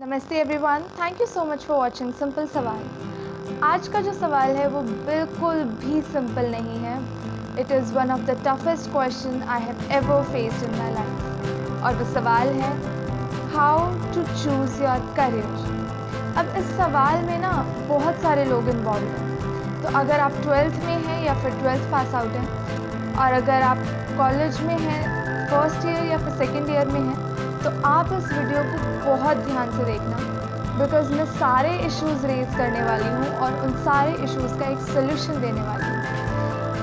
नमस्ते everyone, thank you so much for watching simple सवाल। आज का जो सवाल है वो बिल्कुल भी सिंपल नहीं है। It is one of the toughest question I have ever faced in my life. और वो सवाल है, how to choose your career. अब इस सवाल में ना बहुत सारे लोग इन्वॉल्व हैं। तो अगर आप 12th में हैं या फिर 12th पास आउट हैं, और अगर आप कॉलेज में हैं, फर्स्ट ईयर या फिर सेकेंड ईयर में हैं, तो आप इस वीडियो को बहुत ध्यान से देखना, बिकॉज़ मैं सारे इश्यूज़ रेज़ करने वाली हूँ और उन सारे इश्यूज़ का एक सोल्यूशन देने वाली हूँ।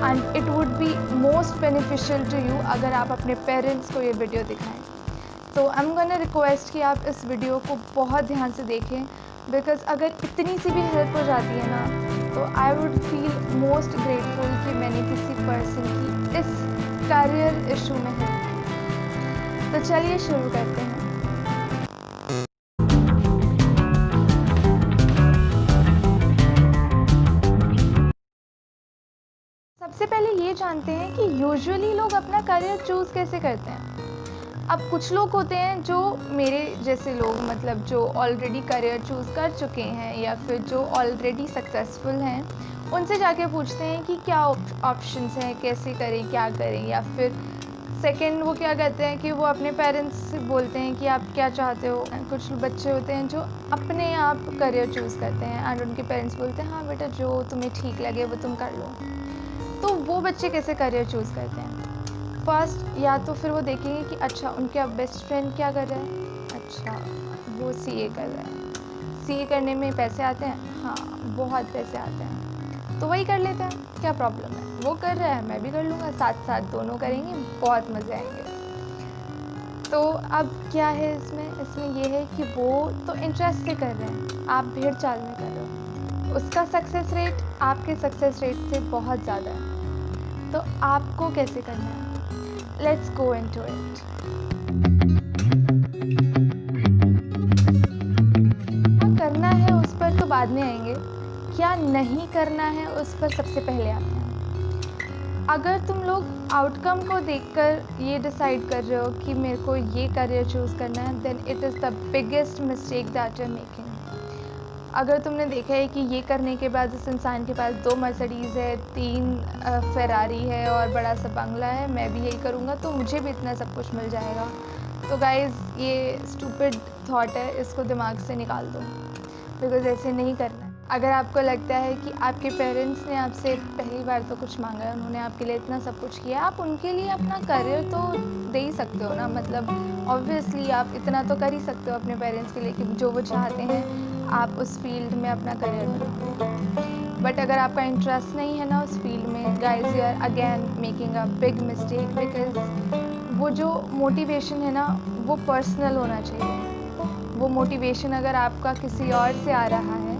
And it would be most beneficial to you अगर आप अपने पेरेंट्स को ये वीडियो दिखाएं। तो आई एम गोना रिक्वेस्ट कि आप इस वीडियो को बहुत ध्यान से देखें, बिकॉज़ अगर इतनी सी भी हेल्प हो जाती है ना, तो I would feel most grateful कि मैंने किसी पर्सन की इस करियर इशू में हेल्प। तो चलिए शुरू करते हैं। सबसे पहले ये जानते हैं कि यूजुअली लोग अपना करियर चूज़ कैसे करते हैं। अब कुछ लोग होते हैं जो मेरे जैसे लोग, मतलब जो ऑलरेडी करियर चूज़ कर चुके हैं या फिर जो ऑलरेडी सक्सेसफुल हैं, उनसे जाके पूछते हैं कि क्या ऑप्शंस हैं, कैसे करें, क्या करें। या फिर सेकंड वो क्या कहते हैं कि वो अपने पेरेंट्स से बोलते हैं कि आप क्या चाहते हो। कुछ बच्चे होते हैं जो अपने आप करियर चूज़ करते हैं एंड उनके पेरेंट्स बोलते हैं हाँ बेटा जो तुम्हें ठीक लगे वो तुम कर लो। तो वो बच्चे कैसे करियर चूज़ करते हैं? फर्स्ट या तो फिर वो देखेंगे कि अच्छा उनका बेस्ट फ्रेंड क्या कर रहा है, अच्छा वो सीए कर रहा है, सीए करने में पैसे आते हैं, हाँ बहुत पैसे आते हैं, तो वही कर लेते हैं, क्या प्रॉब्लम है, वो कर रहा है मैं भी कर लूँगा, साथ साथ दोनों करेंगे, बहुत मज़े आएंगे। तो अब क्या है इसमें ये है कि वो तो इंटरेस्ट से कर रहे हैं, आप भेड़ चाल में कर रहे हो, उसका सक्सेस रेट आपके सक्सेस रेट से बहुत ज़्यादा है। तो आपको कैसे करना है? Let's go into it. क्या करना है उस पर तो बाद में आएंगे, क्या नहीं करना है उस पर सबसे पहले आते हैं। अगर तुम लोग आउटकम को देखकर ये डिसाइड कर रहे हो कि मेरे को ये करियर चूज़ करना है, then it is the biggest mistake that you are making. अगर तुमने देखा है कि ये करने के बाद उस इंसान के पास 2 मर्सिडीज़ है, 3 फेरारी है और बड़ा सा बंगला है, मैं भी यही करूँगा तो मुझे भी इतना सब कुछ मिल जाएगा, तो गाइज़ ये स्टूपिड थॉट है, इसको दिमाग से निकाल दो, बिकॉज़ ऐसे नहीं करना है। अगर आपको लगता है कि आपके पेरेंट्स ने आपसे पहली बार तो कुछ मांगा है, उन्होंने आपके लिए इतना सब कुछ किया, आप उनके लिए अपना करियर तो दे ही सकते हो ना। मतलब ऑब्वियसली आप इतना तो कर ही सकते हो अपने पेरेंट्स के लिए कि जो वो चाहते हैं आप उस फील्ड में अपना करियर बनाओ। बट अगर आपका इंटरेस्ट नहीं है ना उस फील्ड में, guys you are again making a big mistake, because वो जो मोटिवेशन है ना वो पर्सनल होना चाहिए। वो मोटिवेशन अगर आपका किसी और से आ रहा है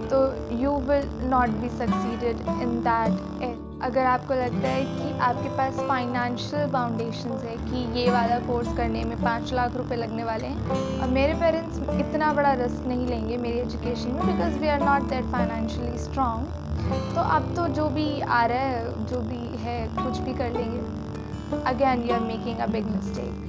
तो you will not be succeeded in that area. अगर आपको लगता है कि आपके पास फाइनेंशियल बाउंडेशंस है कि ये वाला कोर्स करने में 5 लाख रुपए लगने वाले हैं, और मेरे पेरेंट्स इतना बड़ा रिस्क नहीं लेंगे मेरी एजुकेशन में, because we are not that financially strong, तो अब तो जो भी आ रहा है, जो भी है, कुछ भी कर लेंगे। Again you are making a big mistake.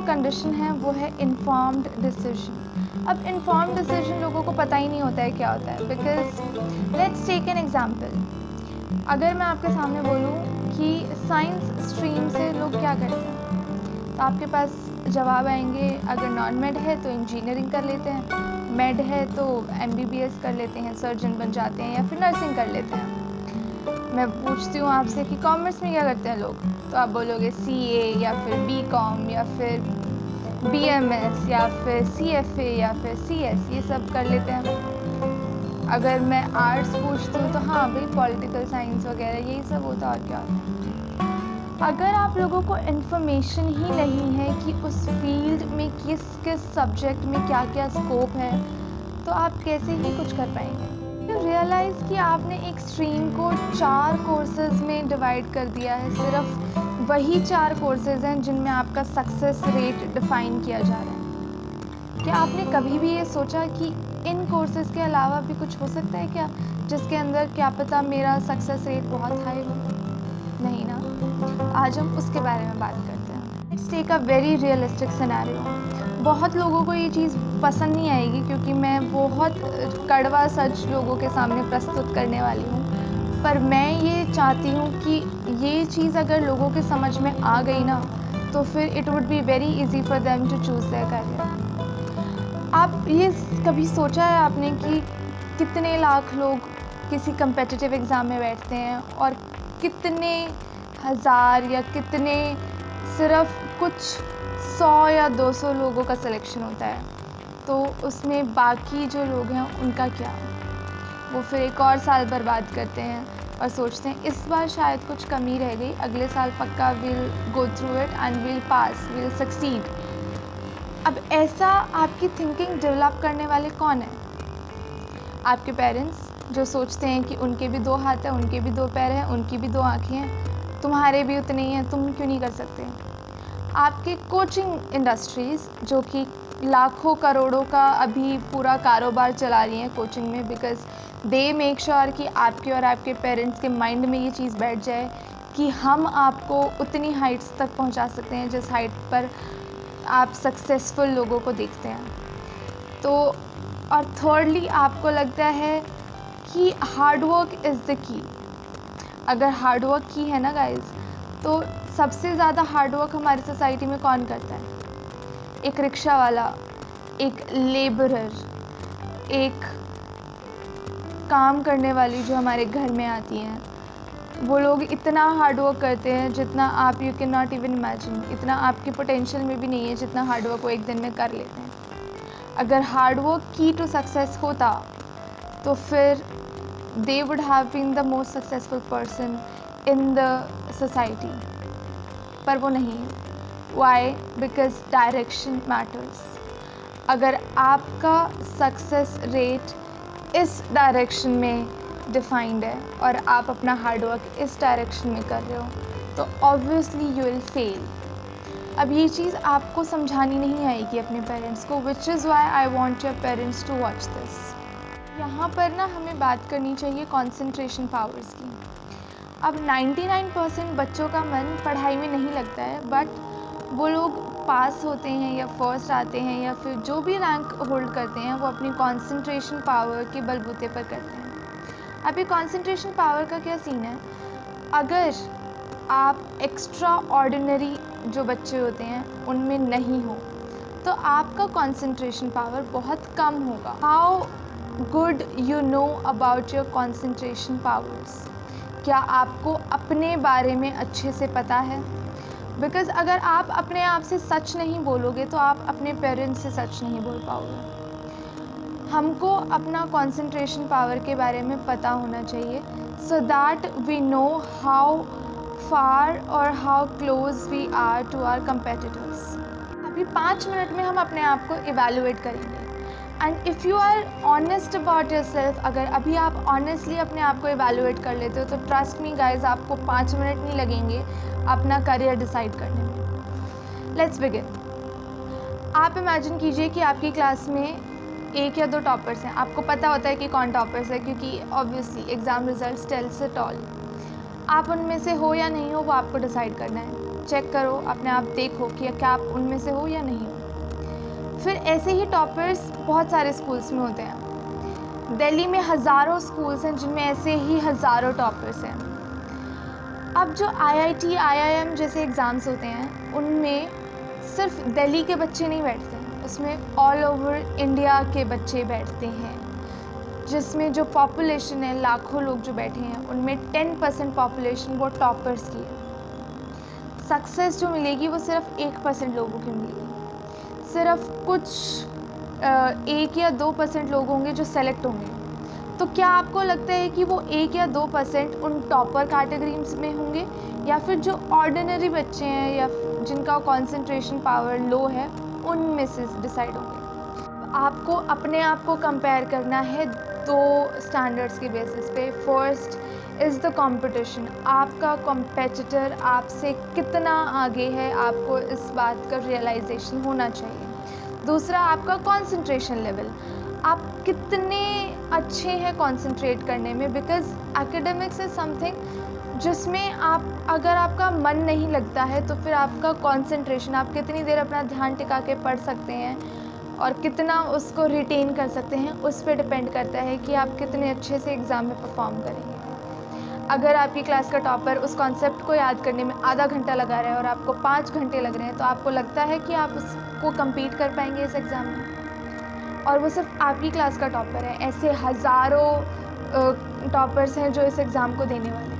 Condition है वो है इन्फॉर्म्ड डिसीजन। अब इन्फॉर्म्ड डिसीजन लोगों को पता ही नहीं होता है क्या होता है, because let's take an example. अगर मैं आपके सामने बोलूँ कि साइंस स्ट्रीम से लोग क्या करते हैं, तो आपके पास जवाब आएंगे, अगर नॉन मेड है तो इंजीनियरिंग कर लेते हैं, मेड है तो MBBS कर लेते हैं, सर्जन बन जाते हैं, या फिर नर्सिंग कर लेते हैं। मैं पूछती हूँ आपसे कि कॉमर्स में क्या करते हैं लोग, तो आप बोलोगे CA या फिर BCom या फिर BMS या फिर CFA या फिर CS, ये सब कर लेते हैं। अगर मैं आर्ट्स पूछती हूँ तो हाँ भाई पॉलिटिकल साइंस वगैरह यही सब होता है। और क्या होता है? अगर आप लोगों को इन्फॉर्मेशन ही नहीं है कि उस फील्ड में किस किस सब्जेक्ट में क्या क्या स्कोप है, तो आप कैसे ही कुछ कर पाएंगे। रियलाइज़ कि आपने एक स्ट्रीम को 4 कोर्सेज में डिवाइड कर दिया है, सिर्फ वही 4 कोर्सेज हैं जिनमें आपका सक्सेस रेट डिफाइन किया जा रहा है। क्या आपने कभी भी ये सोचा कि इन कोर्सेज के अलावा भी कुछ हो सकता है क्या, जिसके अंदर क्या पता मेरा सक्सेस रेट बहुत हाई हो? नहीं ना। आज हम उसके बारे में बात करते हैं। Let's take a very realistic scenario. बहुत लोगों को ये चीज़ पसंद नहीं आएगी क्योंकि मैं बहुत कड़वा सच लोगों के सामने प्रस्तुत करने वाली हूँ, पर मैं ये चाहती हूँ कि ये चीज़ अगर लोगों के समझ में आ गई ना, तो फिर it would be very easy for them to choose their career. आप ये कभी सोचा है आपने कि कितने लाख लोग किसी कम्पिटिटिव एग्ज़ाम में बैठते हैं और कितने हज़ार या कितने सिर्फ कुछ 100 या 200 लोगों का सिलेक्शन होता है, तो उसमें बाकी जो लोग हैं उनका क्या? वो फिर एक और साल बर्बाद करते हैं और सोचते हैं इस बार शायद कुछ कमी रह गई, अगले साल पक्का will go through it and will pass, will succeed. अब ऐसा आपकी थिंकिंग डेवलप करने वाले कौन है? आपके पेरेंट्स, जो सोचते हैं कि उनके भी 2 हाथ हैं, उनके भी 2 पैर हैं, उनकी भी 2 आँखें हैं, तुम्हारे भी उतने ही हैं, तुम क्यों नहीं कर सकते? आपके कोचिंग इंडस्ट्रीज़ जो कि लाखों करोड़ों का अभी पूरा कारोबार चला रही हैं कोचिंग में, बिकॉज़ दे मेक श्योर कि आपके और आपके पेरेंट्स के माइंड में ये चीज़ बैठ जाए कि हम आपको उतनी हाइट्स तक पहुंचा सकते हैं जिस हाइट पर आप सक्सेसफुल लोगों को देखते हैं। तो और थर्डली आपको लगता है कि hard work is the key. अगर हार्ड वर्क की है ना गाइस, तो सबसे ज़्यादा हार्ड वर्क हमारी सोसाइटी में कौन करता है? एक रिक्शा वाला, एक लेबरर, एक काम करने वाली जो हमारे घर में आती हैं, वो लोग इतना हार्ड वर्क करते हैं जितना आप you can not even imagine, इतना आपके पोटेंशियल में भी नहीं है जितना हार्ड वर्क वो एक दिन में कर लेते हैं। अगर hard work key to success होता तो फिर they would have been the most successful person in the society, पर वो नहीं है। वाई? Because direction matters. अगर आपका सक्सेस रेट इस डायरेक्शन में डिफाइंड है और आप अपना हार्ड वर्क इस डायरेक्शन में कर रहे हो, तो ऑब्वियसली यू विल फेल। अब ये चीज़ आपको समझानी नहीं आएगी अपने पेरेंट्स को, which is why I want your parents to watch this. यहाँ पर ना हमें बात करनी चाहिए कॉन्सेंट्रेशन पावर्स की। अब 99% बच्चों का मन पढ़ाई में नहीं लगता है, बट वो लोग पास होते हैं या फर्स्ट आते हैं या फिर जो भी रैंक होल्ड करते हैं वो अपनी कॉन्सेंट्रेशन पावर के बलबूते पर करते हैं। अब ये कॉन्सेंट्रेशन पावर का क्या सीन है? अगर आप एक्स्ट्रा ऑर्डिनरी जो बच्चे होते हैं उनमें नहीं हो, तो आपका कॉन्सेंट्रेशन पावर बहुत कम होगा। How good you know about your concentration powers? क्या आपको अपने बारे में अच्छे से पता है? बिकॉज़ अगर आप अपने आप से सच नहीं बोलोगे तो आप अपने पेरेंट्स से सच नहीं बोल पाओगे। हमको अपना कंसंट्रेशन पावर के बारे में पता होना चाहिए, so that we know how far और how close we are to our competitors. अभी 5 मिनट में हम अपने आप को इवैल्यूएट करेंगे, and if you are honest about yourself, अगर अभी आप ऑनेस्टली अपने आप को इवैल्यूएट कर लेते हो, तो ट्रस्ट मी गाइज, आपको 5 मिनट नहीं लगेंगे अपना करियर डिसाइड करने में। Let's begin. आप इमेजिन कीजिए कि आपकी क्लास में 1 या 2 टॉपर्स हैं। आपको पता होता है कि कौन टॉपर्स है क्योंकि obviously exam results tells it all. आप उनमें से हो या नहीं हो वो आपको डिसाइड करना है। चेक करो अपने आप, देखो कि क्या आप उनमें से हो या नहीं हो। फिर ऐसे ही टॉपर्स बहुत सारे स्कूल्स में होते हैं। दिल्ली में हज़ारों स्कूल्स हैं जिनमें ऐसे ही हज़ारों टॉपर्स हैं। अब जो IIT, IIM जैसे एग्ज़ाम्स होते हैं उनमें सिर्फ दिल्ली के बच्चे नहीं बैठते हैं, उसमें ऑल ओवर इंडिया के बच्चे बैठते हैं, जिसमें जो पॉपुलेशन है, लाखों लोग जो बैठे हैं, उनमें 10% पॉपुलेशन वो टॉपर्स की है। सक्सेस जो मिलेगी वो सिर्फ 1% लोगों की मिलेगी। सिर्फ कुछ 1 या 2% लोग होंगे जो सेलेक्ट होंगे। तो क्या आपको लगता है कि वो 1 या 2% उन टॉपर कैटेगरीज में होंगे, या फिर जो ऑर्डिनरी बच्चे हैं या जिनका कंसंट्रेशन पावर लो है उनमें से डिसाइड होंगे? आपको अपने आप को कंपेयर करना है 2 स्टैंडर्ड्स के बेसिस पे। First is the competition. आपका कॉम्पिटिटर आपसे कितना आगे है, आपको इस बात का रियलाइजेशन होना चाहिए। दूसरा आपका कंसंट्रेशन लेवल, आप कितने अच्छे हैं कंसंट्रेट करने में, बिकॉज एकेडमिक्स इज़ समथिंग जिसमें आप, अगर आपका मन नहीं लगता है तो फिर आपका कंसंट्रेशन, आप कितनी देर अपना ध्यान टिका के पढ़ सकते हैं और कितना उसको रिटेन कर सकते हैं, उस पर डिपेंड करता है कि आप कितने अच्छे से एग्ज़ाम में परफॉर्म करेंगे। अगर आपकी क्लास का टॉपर उस कॉन्सेप्ट को याद करने में आधा घंटा लगा रहा है और आपको 5 घंटे लग रहे हैं, तो आपको लगता है कि आप उसको कम्पीट कर पाएंगे इस एग्ज़ाम में? और वो सिर्फ आपकी क्लास का टॉपर है, ऐसे हज़ारों टॉपर्स हैं जो इस एग्ज़ाम को देने वाले हैं।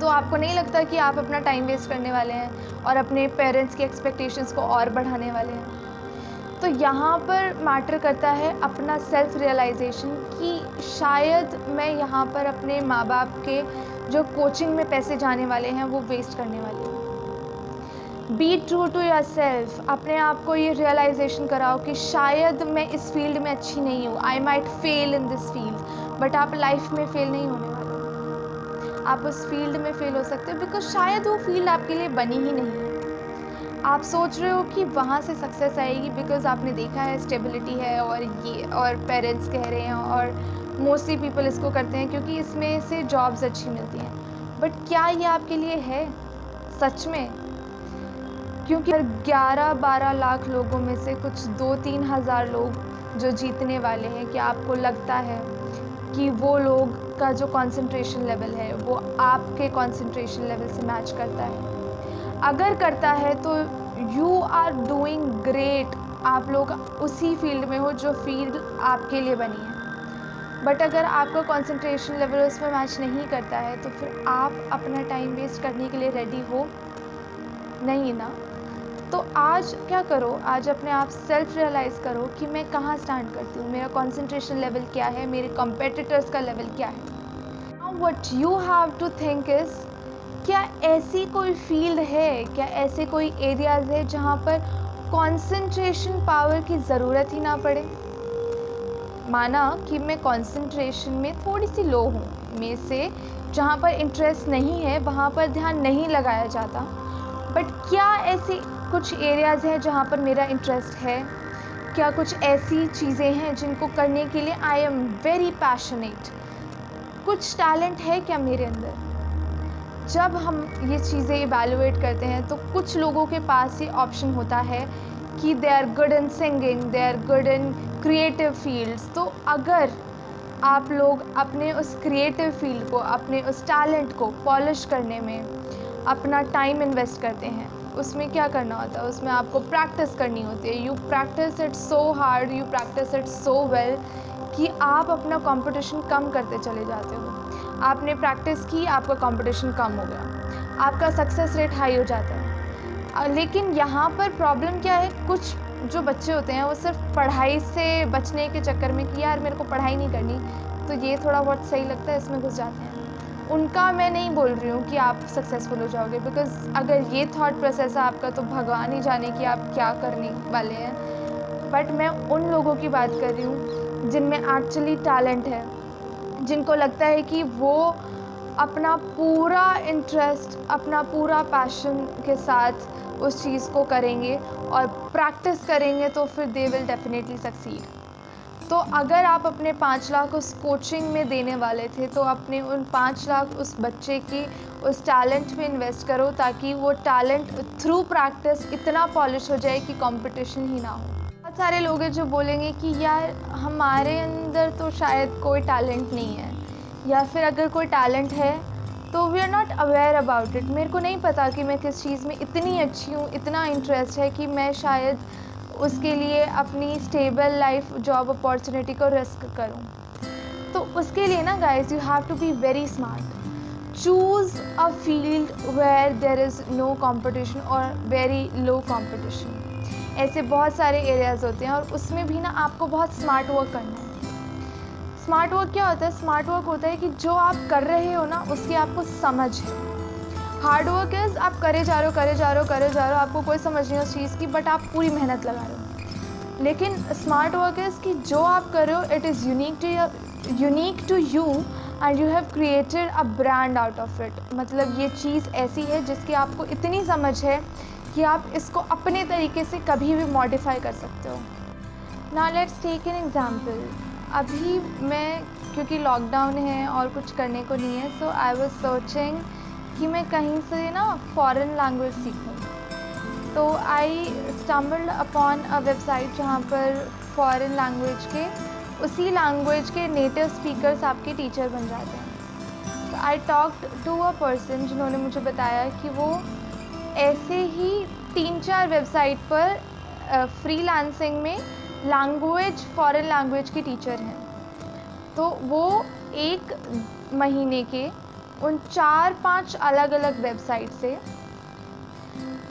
तो आपको नहीं लगता कि आप अपना टाइम वेस्ट करने वाले हैं और अपने पेरेंट्स की एक्सपेक्टेशंस को और बढ़ाने वाले हैं? तो यहाँ पर मैटर करता है अपना सेल्फ रियलाइजेशन कि शायद मैं यहाँ पर अपने माँ बाप के जो कोचिंग में पैसे जाने वाले हैं वो वेस्ट करने वाली हूँ। Be true to yourself, अपने आप को ये रियलाइजेशन कराओ कि शायद मैं इस फील्ड में अच्छी नहीं हूँ, I might fail in this field, but आप लाइफ में फेल नहीं होने वाले। आप उस फील्ड में फेल हो सकते हो बिकॉज शायद वो फील्ड आपके लिए बनी ही नहीं है। आप सोच रहे हो कि वहाँ से सक्सेस आएगी बिकॉज़ आपने देखा है स्टेबिलिटी है और ये, और पेरेंट्स कह रहे हैं, और मोस्टली पीपल इसको करते हैं क्योंकि इसमें से जॉब्स अच्छी मिलती हैं। बट क्या ये आपके लिए है सच में? क्योंकि 11-12 लाख लोगों में से कुछ 2-3 हज़ार लोग जो जीतने वाले हैं, क्या आपको लगता है कि वो लोग का जो कंसंट्रेशन लेवल है वो आपके कंसंट्रेशन लेवल से मैच करता है? अगर करता है तो यू आर डूइंग ग्रेट, आप लोग उसी फील्ड में हो जो फील्ड आपके लिए बनी है। बट अगर आपका कंसंट्रेशन लेवल उसमें मैच नहीं करता है तो फिर आप अपना टाइम वेस्ट करने के लिए रेडी हो नहीं ना। तो आज क्या करो, आज अपने आप सेल्फ रियलाइज़ करो कि मैं कहाँ स्टैंड करती हूँ, मेरा कंसंट्रेशन लेवल क्या है, मेरे कंपेटिटर्स का लेवल क्या है। Now what you have to think is, क्या ऐसी कोई फील्ड है, क्या ऐसे कोई एरियाज़ है जहाँ पर कंसंट्रेशन पावर की ज़रूरत ही ना पड़े? माना कि मैं कंसंट्रेशन में थोड़ी सी लो हूँ, में से जहाँ पर इंटरेस्ट नहीं है वहाँ पर ध्यान नहीं लगाया जाता, बट क्या ऐसी कुछ एरियाज़ हैं जहाँ पर मेरा इंटरेस्ट है? क्या कुछ ऐसी चीज़ें हैं जिनको करने के लिए आई एम वेरी पैशनेट? कुछ टैलेंट है क्या मेरे अंदर? जब हम ये चीज़ें इवैल्यूएट करते हैं तो कुछ लोगों के पास ये ऑप्शन होता है कि they are good in singing, they are good in creative fields. तो अगर आप लोग अपने उस क्रिएटिव फील्ड को, अपने उस टैलेंट को पॉलिश करने में अपना टाइम इन्वेस्ट करते हैं, उसमें क्या करना होता है, उसमें आपको प्रैक्टिस करनी होती है। You practice it so hard, you practice it so well कि आप अपना कंपटीशन कम करते चले जाते हो। आपने प्रैक्टिस की, आपका कंपटीशन कम हो गया, आपका सक्सेस रेट हाई हो जाता है। लेकिन यहाँ पर प्रॉब्लम क्या है, कुछ जो बच्चे होते हैं वो सिर्फ पढ़ाई से बचने के चक्कर में कि यार मेरे को पढ़ाई नहीं करनी, तो ये थोड़ा बहुत सही लगता है, इसमें घुस जाते हैं। उनका मैं नहीं बोल रही हूँ कि आप सक्सेसफुल हो जाओगे, बिकॉज़ अगर ये थॉट प्रोसेस है आपका तो भगवान ही जाने कि आप क्या करने वाले हैं। बट मैं उन लोगों की बात कर रही हूँ जिनमें एक्चुअली टैलेंट है, जिनको लगता है कि वो अपना पूरा इंटरेस्ट, अपना पूरा पैशन के साथ उस चीज़ को करेंगे और प्रैक्टिस करेंगे तो फिर दे विल डेफिनेटली सक्सीड। तो अगर आप अपने 5 लाख उस कोचिंग में देने वाले थे तो अपने उन 5 लाख उस बच्चे की उस टैलेंट पे इन्वेस्ट करो, ताकि वो टैलेंट थ्रू प्रैक्टिस इतना पॉलिश हो जाए कि कंपटीशन ही ना हो। बहुत सारे लोग हैं जो बोलेंगे कि यार हमारे अंदर तो शायद कोई टैलेंट नहीं है, या फिर अगर कोई टैलेंट है तो we are not aware about it. मेरे को नहीं पता कि मैं किस चीज़ में इतनी अच्छी हूँ, इतना इंटरेस्ट है कि मैं शायद उसके लिए अपनी स्टेबल लाइफ जॉब अपॉर्चुनिटी को रिस्क करूँ। तो उसके लिए ना guys, you have to be very smart. Choose a field where there is no competition और वेरी लो कंपटीशन। ऐसे बहुत सारे एरियाज़ होते हैं और उसमें भी ना आपको बहुत स्मार्ट वर्क करना है। स्मार्ट वर्क क्या होता है? स्मार्ट वर्क होता है कि जो आप कर रहे हो ना उसकी आपको समझ है। हार्ड वर्क इज़ आप करे जा रहे हो, आपको कोई समझ नहीं उस चीज़ की, बट आप पूरी मेहनत लगा रहे हो। लेकिन स्मार्ट वर्क इज़ कि जो आप कर रहे हो it is unique to you and you have created a brand out of it. मतलब ये चीज़ ऐसी है जिसकी आपको इतनी समझ है कि आप इसको अपने तरीके से कभी भी मॉडिफाई कर सकते हो। Now let's take an example. अभी मैं क्योंकि लॉकडाउन है और कुछ करने को नहीं है, सो आई वाज सर्चिंग कि मैं कहीं से ना फॉरेन लैंग्वेज सीखूं। तो आई स्टम्बल्ड अपॉन अ वेबसाइट जहाँ पर फॉरेन लैंग्वेज के उसी लैंग्वेज के नेटिव स्पीकर्स आपके टीचर बन जाते हैं। तो I talked to a person जिन्होंने मुझे बताया कि वो ऐसे ही 3-4 वेबसाइट पर फ्रीलांसिंग में फॉरेन लैंग्वेज के टीचर हैं। तो वो 1 महीने के उन 4-5 अलग अलग वेबसाइट से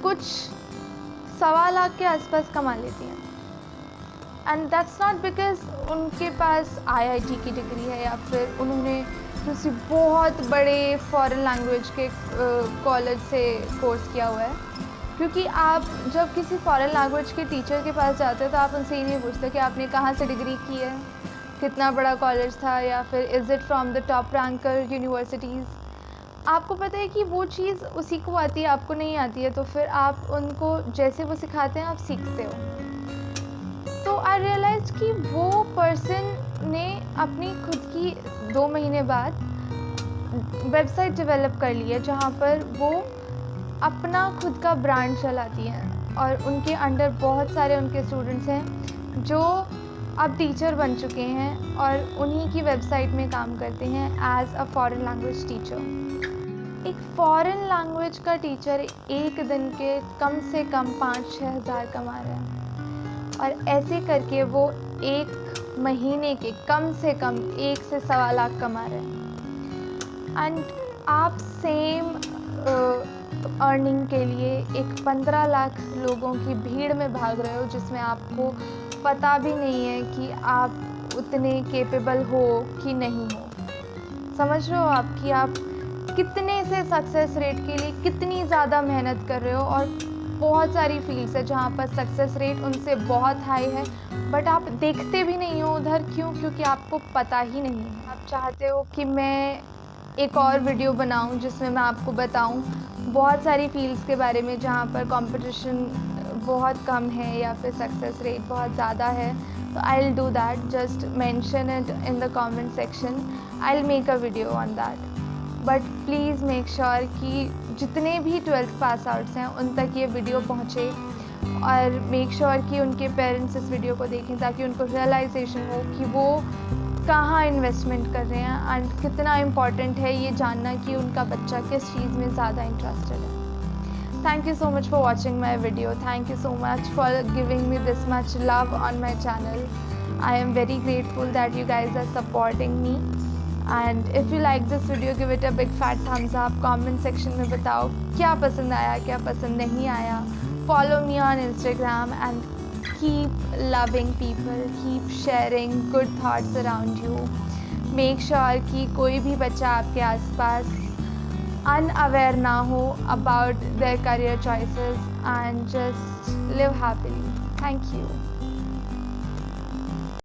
कुछ 1.25 लाख के आसपास कमा लेती हैं। एंड दैट्स नॉट बिकॉज उनके पास IIT की डिग्री है या फिर उन्होंने किसी बहुत बड़े फॉरेन लैंग्वेज के कॉलेज से कोर्स किया हुआ है। क्योंकि आप जब किसी फॉरेन लैंग्वेज के टीचर के पास जाते हो तो आप उनसे ये नहीं पूछते कि आपने कहाँ से डिग्री की है, कितना बड़ा कॉलेज था, या फिर is it from the top ranker universities. आपको पता है कि वो चीज़ उसी को आती है, आपको नहीं आती है, तो फिर आप उनको जैसे वो सिखाते हैं आप सीखते हो। तो आई रियलाइज़ कि वो पर्सन ने अपनी खुद की 2 महीने बाद वेबसाइट डेवलप कर ली है जहाँ पर वो अपना खुद का ब्रांड चलाती हैं और उनके अंडर बहुत सारे उनके स्टूडेंट्स हैं जो अब टीचर बन चुके हैं और उन्हीं की वेबसाइट में काम करते हैं as a foreign language teacher. एक फॉरेन लैंग्वेज का टीचर एक दिन के कम से कम 5-6 हज़ार कमा रहे हैं और ऐसे करके वो 1 महीने के कम से कम 1 से 1.25 लाख कमा रहे हैं। एंड आप सेम अर्निंग के लिए एक 15 लाख लोगों की भीड़ में भाग रहे हो जिसमें आपको पता भी नहीं है कि आप उतने केपेबल हो कि नहीं हो। समझ रहे हो आप कि आप कितने से सक्सेस रेट के लिए कितनी ज़्यादा मेहनत कर रहे हो। और बहुत सारी फील्ड्स है जहाँ पर सक्सेस रेट उनसे बहुत हाई है बट आप देखते भी नहीं हो उधर। क्यों? क्योंकि आपको पता ही नहीं है। आप चाहते हो कि मैं एक और वीडियो बनाऊं जिसमें मैं आपको बताऊं बहुत सारी फील्ड्स के बारे में जहाँ पर कंपटीशन बहुत कम है या फिर सक्सेस रेट बहुत ज़्यादा है, तो I will do that. Just mention it in the comment section, I will make a video on that. But please make sure कि जितने भी 12th पास आउट्स हैं उन तक ये वीडियो पहुँचे और मेक श्योर कि उनके पेरेंट्स इस वीडियो को देखें ताकि उनको रियलाइजेशन हो कि वो कहाँ इन्वेस्टमेंट कर रहे हैं एंड कितना इम्पॉर्टेंट है ये जानना कि उनका बच्चा किस चीज़ में ज़्यादा इंटरेस्टेड है। Thank you so much for watching my video. Thank you so much for giving me this much love on my channel. I am very grateful that you guys are supporting me. And if you like this video, give it a big fat thumbs up. Comment section में बताओ क्या पसंद आया, क्या पसंद नहीं आया. Follow me on Instagram and keep loving people. Keep sharing good thoughts around you. Make sure कि कोई भी बच्चा आपके आसपास unaware ना हो about their career choices and just live happily. Thank you.